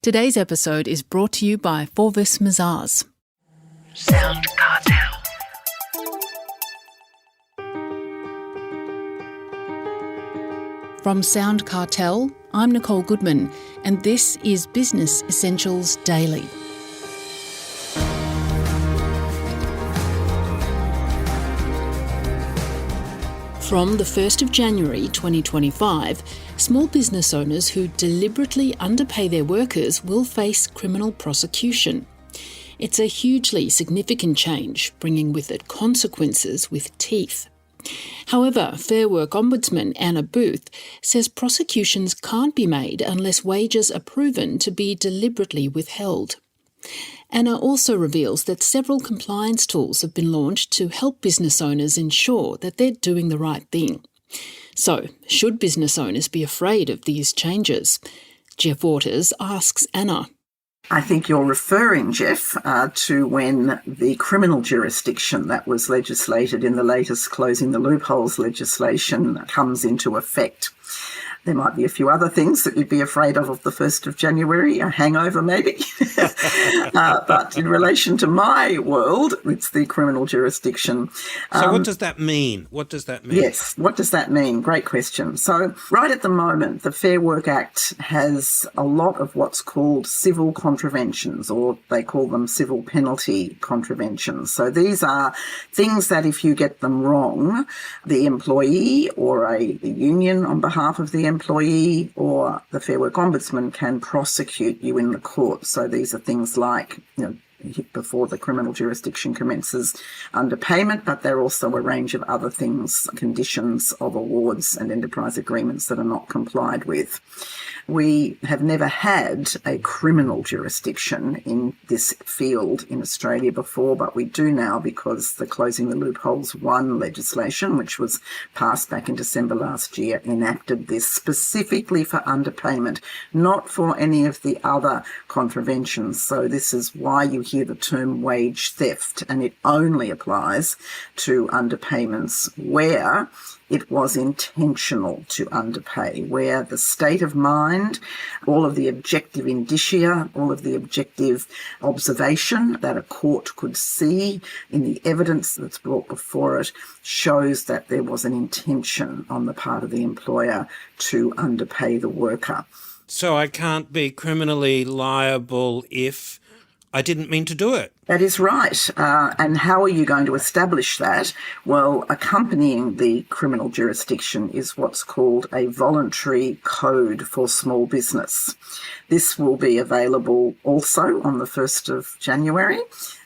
Today's episode is brought to you by Forvis Mazars. Sound Cartel. From Sound Cartel, I'm Nicole Goodman, and this is Business Essentials Daily. From the 1st of January 2025, small business owners who deliberately underpay their workers will face criminal prosecution. It's a hugely significant change, bringing with it consequences with teeth. However, Fair Work Ombudsman Anna Booth says prosecutions can't be made unless wages are proven to be deliberately withheld. Anna also reveals that several compliance tools have been launched to help business owners ensure that they're doing the right thing. So, should business owners be afraid of these changes? Jeff Waters asks Anna. I think you're referring, Jeff, to when the criminal jurisdiction that was legislated in the latest Closing the Loopholes legislation comes into effect. There might be a few other things that you'd be afraid of the 1st of January, a hangover maybe. But in relation to my world, it's the criminal jurisdiction. So what does that mean? Yes, what does that mean? Great question. So right at the moment, the Fair Work Act has a lot of what's called civil contraventions, or they call them civil penalty contraventions. So these are things that if you get them wrong, the employee or a union on behalf of the employee or the Fair Work Ombudsman can prosecute you in the court. So these are things like, before the criminal jurisdiction commences, underpayment, but there are also a range of other things, conditions of awards and enterprise agreements that are not complied with. We have never had a criminal jurisdiction in this field in Australia before, but we do now because the Closing the Loopholes 1 legislation, which was passed back in December last year, enacted this specifically for underpayment, not for any of the other contraventions. So this is why you hear the term wage theft, and it only applies to underpayments where it was intentional to underpay, where the state of mind, all of the objective indicia, all of the objective observation that a court could see in the evidence that's brought before it shows that there was an intention on the part of the employer to underpay the worker. So I can't be criminally liable if I didn't mean to do it. That is right. And how are you going to establish that? Well, accompanying the criminal jurisdiction is what's called a voluntary code for small business. This will be available also on the 1st of January,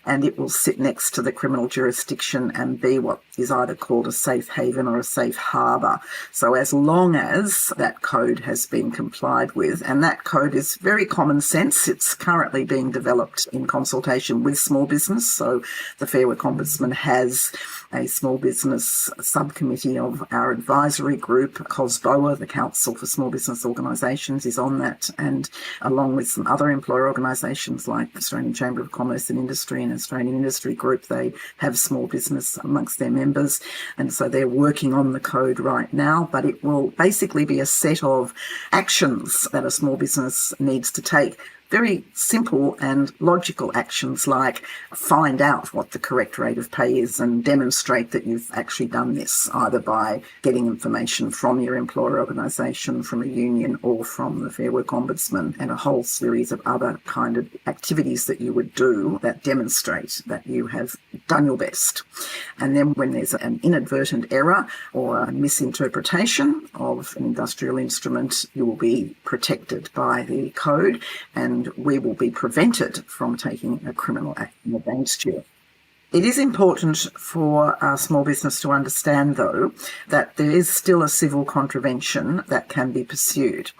and it will sit next to the criminal jurisdiction and be what is either called a safe haven or a safe harbour. So as long as that code has been complied with, and that code is very common sense, it's currently being developed in consultation with small business. So the Fair Work Ombudsman has a small business subcommittee of our advisory group. COSBOA, the Council for Small Business Organisations, is on that, and along with some other employer organisations like Australian Chamber of Commerce and Industry and Australian Industry Group, they have small business amongst their members, and so they're working on the code right now. But it will basically be a set of actions that a small business needs to take. Very simple and logical actions like find out what the correct rate of pay is and demonstrate that you've actually done this, either by getting information from your employer organisation, from a union, or from the Fair Work Ombudsman, and a whole series of other kind of activities that you would do that demonstrate that you have done your best. And then when there's an inadvertent error or a misinterpretation of an industrial instrument, you will be protected by the code, and we will be prevented from taking a criminal action against you. It is important for our small business to understand, though, that there is still a civil contravention that can be pursued.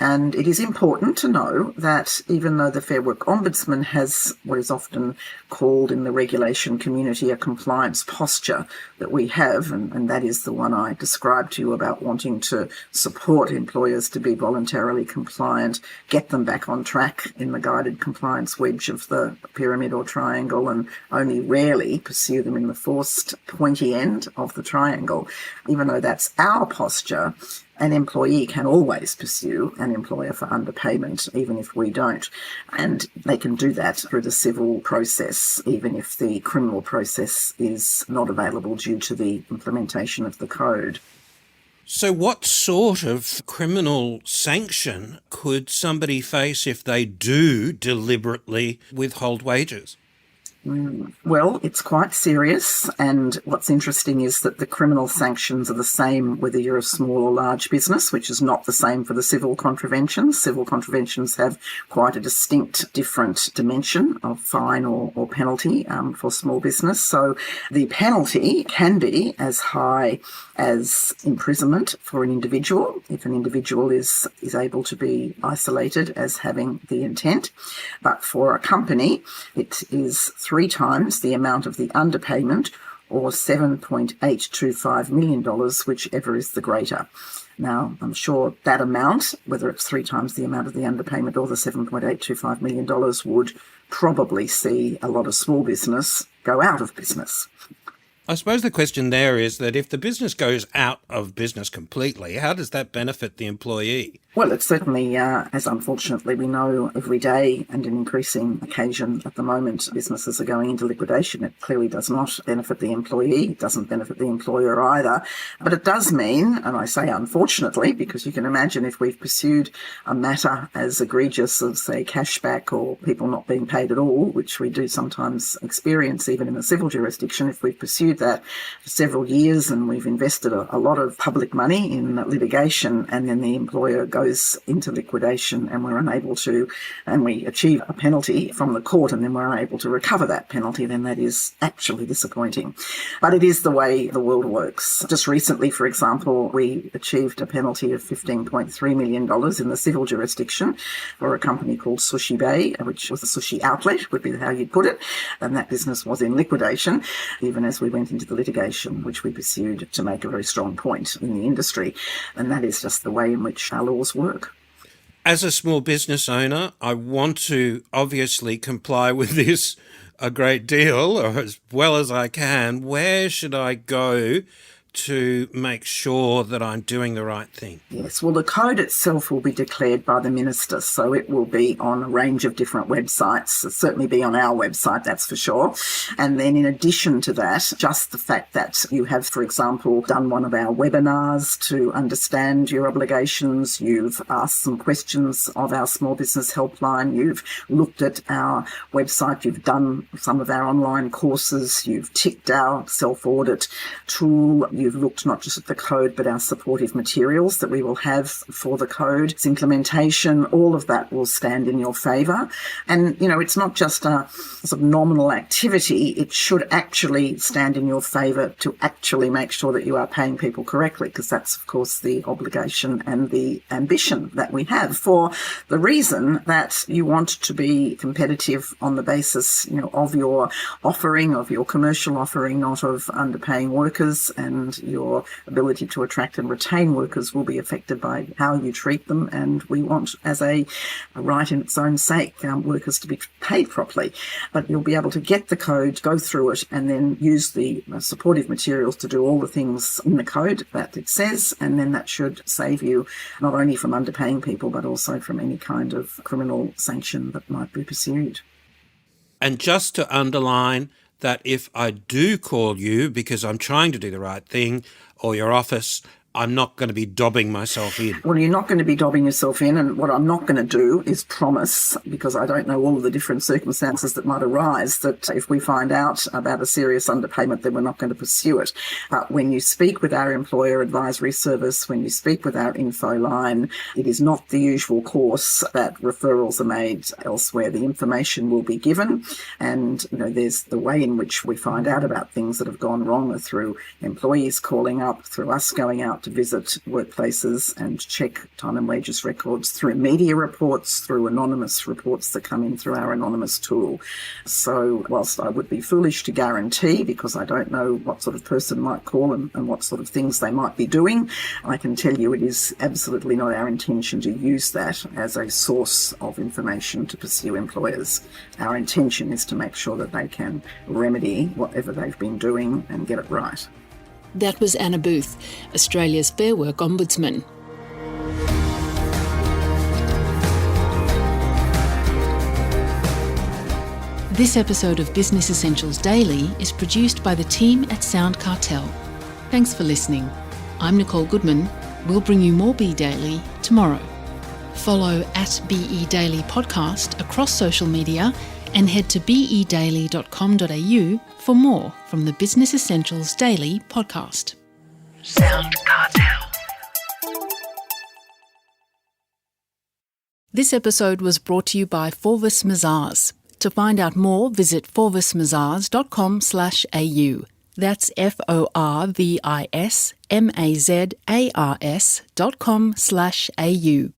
And it is important to know that even though the Fair Work Ombudsman has what is often called in the regulation community a compliance posture that we have, and that is the one I described to you about wanting to support employers to be voluntarily compliant, get them back on track in the guided compliance wedge of the pyramid or triangle, and only rarely pursue them in the forced pointy end of the triangle. Even though that's our posture, An employee can always pursue an employer for underpayment, even if we don't. And they can do that through the civil process, even if the criminal process is not available due to the implementation of the code. So what sort of criminal sanction could somebody face if they do deliberately withhold wages? Well, it's quite serious, and what's interesting is that the criminal sanctions are the same whether you're a small or large business, which is not the same for the civil contraventions. Civil contraventions have quite a distinct different dimension of fine or penalty for small business. So the penalty can be as high as imprisonment for an individual, if an individual is able to be isolated as having the intent. But for a company, it is 3 times the amount of the underpayment, or $7.825 million, whichever is the greater. Now, I'm sure that amount, whether it's 3 times the amount of the underpayment or the $7.825 million, would probably see a lot of small business go out of business. I suppose the question there is that if the business goes out of business completely, how does that benefit the employee? Well, it's certainly, as unfortunately we know every day and an increasing occasion at the moment, businesses are going into liquidation. It clearly does not benefit the employee. It doesn't benefit the employer either. But it does mean, and I say unfortunately, because you can imagine if we've pursued a matter as egregious as, say, cashback or people not being paid at all, which we do sometimes experience even in a civil jurisdiction, if we've pursued that for several years and we've invested a lot of public money in litigation, and then the employer goes into liquidation and we're unable to, and we achieve a penalty from the court and then we're unable to recover that penalty, then that is actually disappointing. But it is the way the world works. Just recently, for example, we achieved a penalty of $15.3 million in the civil jurisdiction for a company called Sushi Bay, which was a sushi outlet, would be how you'd put it. And that business was in liquidation, even as we went into the litigation, which we pursued to make a very strong point in the industry. And that is just the way in which our laws work. As a small business owner, I want to obviously comply with this a great deal, or as well as I can. Where should I go to make sure that I'm doing the right thing? Yes, well, the code itself will be declared by the minister, so it will be on a range of different websites. It'll certainly be on our website, that's for sure. And then in addition to that, just the fact that you have, for example, done one of our webinars to understand your obligations, you've asked some questions of our small business helpline, you've looked at our website, you've done some of our online courses, you've ticked our self-audit tool, you've looked not just at the code, but our supportive materials that we will have for the code, its implementation, all of that will stand in your favour. And, you know, it's not just a sort of nominal activity, it should actually stand in your favour to actually make sure that you are paying people correctly, because that's, of course, the obligation and the ambition that we have, for the reason that you want to be competitive on the basis, you know, of your offering, of your commercial offering, not of underpaying workers, and your ability to attract and retain workers will be affected by how you treat them. And we want, as a right in its own sake, workers to be paid properly. But you'll be able to get the code, go through it, and then use the supportive materials to do all the things in the code that it says. And then that should save you not only from underpaying people, but also from any kind of criminal sanction that might be pursued. And just to underline that if I do call you because I'm trying to do the right thing, or your office, I'm not going to be dobbing myself in. Well, you're not going to be dobbing yourself in, and what I'm not going to do is promise, because I don't know all of the different circumstances that might arise, that if we find out about a serious underpayment, then we're not going to pursue it. But when you speak with our employer advisory service, when you speak with our info line, it is not the usual course that referrals are made elsewhere. The information will be given, and you know, there's the way in which we find out about things that have gone wrong are through employees calling up, through us going out to visit workplaces and check time and wages records, through media reports, through anonymous reports that come in through our anonymous tool. So whilst I would be foolish to guarantee, because I don't know what sort of person might call and what sort of things they might be doing, I can tell you it is absolutely not our intention to use that as a source of information to pursue employers. Our intention is to make sure that they can remedy whatever they've been doing and get it right. That was Anna Booth, Australia's Fair Work Ombudsman. This episode of Business Essentials Daily is produced by the team at Sound Cartel. Thanks for listening. I'm Nicole Goodman. We'll bring you more Be Daily tomorrow. Follow at BE Daily Podcast across social media and head to bedaily.com.au for more from the Business Essentials Daily podcast. Sound Cartel. This episode was brought to you by Forvis Mazars. To find out more, visit forvismazars.com/au. That's FORVISMAZARS.com/au.